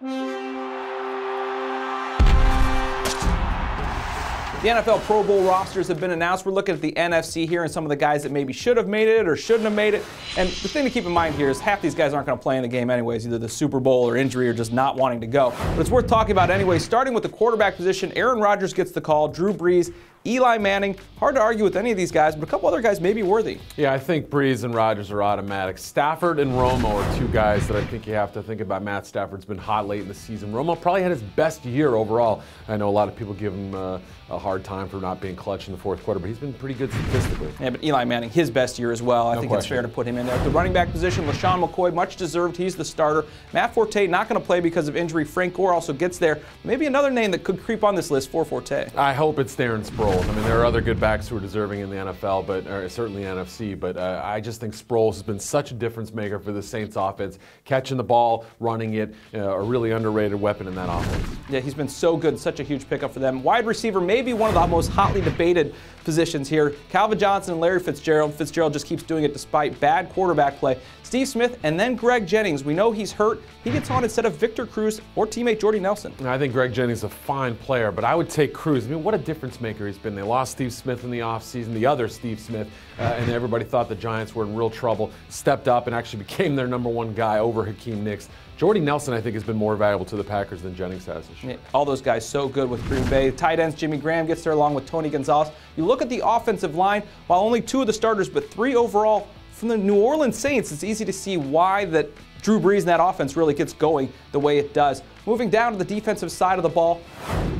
The NFL Pro Bowl rosters have been announced. We're looking at the NFC here and some of the guys that maybe should have made it or shouldn't have made it. And the thing to keep in mind here is half these guys aren't going to play in the game anyways, either the Super Bowl or injury or just not wanting to go. But it's worth talking about anyway. Starting with the quarterback position, Aaron Rodgers gets the call, Drew Brees, Eli Manning. Hard to argue with any of these guys, but a couple other guys may be worthy. Yeah, I think Brees and Rodgers are automatic. Stafford and Romo are two guys that I think you have to think about. Matt Stafford's been hot late in the season. Romo probably had his best year overall. I know a lot of people give him a hard time for not being clutch in the fourth quarter, but he's been pretty good statistically. Yeah, but Eli Manning, his best year as well. I think it's fair to put him in there. At the running back position, LaShawn McCoy, much deserved. He's the starter. Matt Forte not going to play because of injury. Frank Gore also gets there. Maybe another name that could creep on this list for Forte. I hope it's Darren Sproles. I mean, there are other good backs who are deserving in the NFL, but or certainly NFC. But I just think Sproles has been such a difference maker for the Saints offense, catching the ball, running it, a really underrated weapon in that offense. Yeah, he's been so good, such a huge pickup for them. Wide receiver, maybe one of the most hotly debated positions here. Calvin Johnson and Larry Fitzgerald. Fitzgerald just keeps doing it despite bad quarterback play. Steve Smith and then Greg Jennings. We know he's hurt. He gets on instead of Victor Cruz or teammate Jordy Nelson. I think Greg Jennings is a fine player, but I would take Cruz. I mean, what a difference maker he's been. They lost Steve Smith in the offseason, the other Steve Smith, and everybody thought the Giants were in real trouble. Stepped up and actually became their #1 guy over Hakeem Nicks. Jordy Nelson, I think, has been more valuable to the Packers than Jennings has this year. Yeah, all those guys so good with Green Bay. Tight ends, Jimmy Graham gets there along with Tony Gonzalez. You look at the offensive line, while only 2 of the starters, but 3 overall from the New Orleans Saints, it's easy to see why that Drew Brees and that offense really gets going the way it does. Moving down to the defensive side of the ball,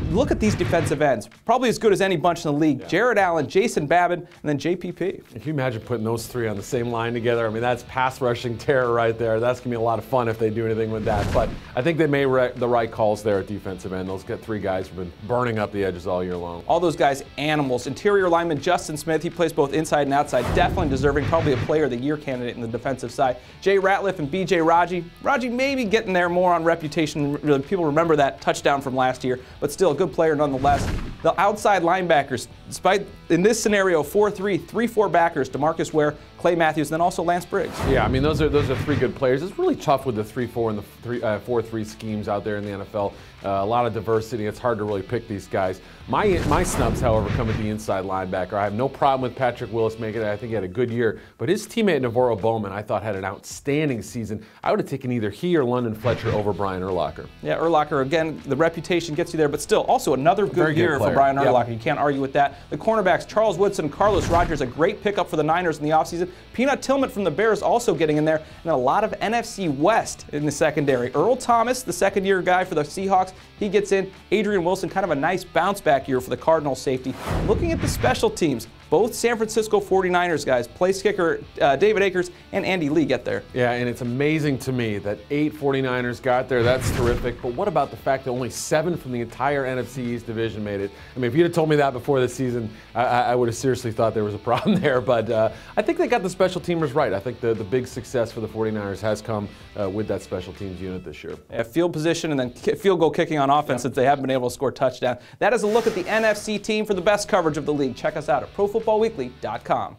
look at these defensive ends. Probably as good as any bunch in the league. Yeah. Jared Allen, Jason Babin, and then JPP. If you imagine putting those 3 on the same line together, I mean, that's pass rushing terror right there. That's going to be a lot of fun if they do anything with that. But I think they made the right calls there at defensive end. Those get 3 guys who've been burning up the edges all year long. All those guys, animals. Interior lineman Justin Smith, he plays both inside and outside. Definitely deserving, probably a player of the year candidate in the defensive side. Jay Ratliff and BJ Raji. Raji maybe getting there more on reputation. Really, people remember that touchdown from last year, but still a good player nonetheless. The outside linebackers, despite in this scenario 4-3, 3-4 backers, DeMarcus Ware, Clay Matthews, and then also Lance Briggs. Yeah, I mean those are 3 good players. It's really tough with the 3-4 and the 4-3 schemes out there in the NFL. A lot of diversity. It's hard to really pick these guys. My snubs, however, come at the inside linebacker. I have no problem with Patrick Willis making it. I think he had a good year. But his teammate Navarro Bowman, I thought, had an outstanding season. I would have taken either he or London Fletcher over Brian Urlacher. Yeah, Urlacher, again, the reputation gets you there, but still, also another good year for Brian Urlacher. Yep. You can't argue with that. The cornerbacks, Charles Woodson, Carlos Rogers, a great pickup for the Niners in the offseason. Peanut Tillman from the Bears also getting in there. And a lot of NFC West in the secondary. Earl Thomas, the second-year guy for the Seahawks, he gets in. Adrian Wilson, kind of a nice bounce-back year for the Cardinals safety. Looking at the special teams, both San Francisco 49ers guys, place kicker David Akers and Andy Lee get there. Yeah, and it's amazing to me that 8 49ers got there. That's terrific. But what about the fact that only 7 from the entire NFC East division made it? I mean, if you'd have told me that before the season, I would have seriously thought there was a problem there. But I think they got the special teamers right. I think the big success for the 49ers has come with that special teams unit this year. Yeah, field position and then field goal kicking on offense since they haven't been able to score touchdown. That is a look at the NFC team for the best coverage of the league. Check us out at ProFootballWeekly.com.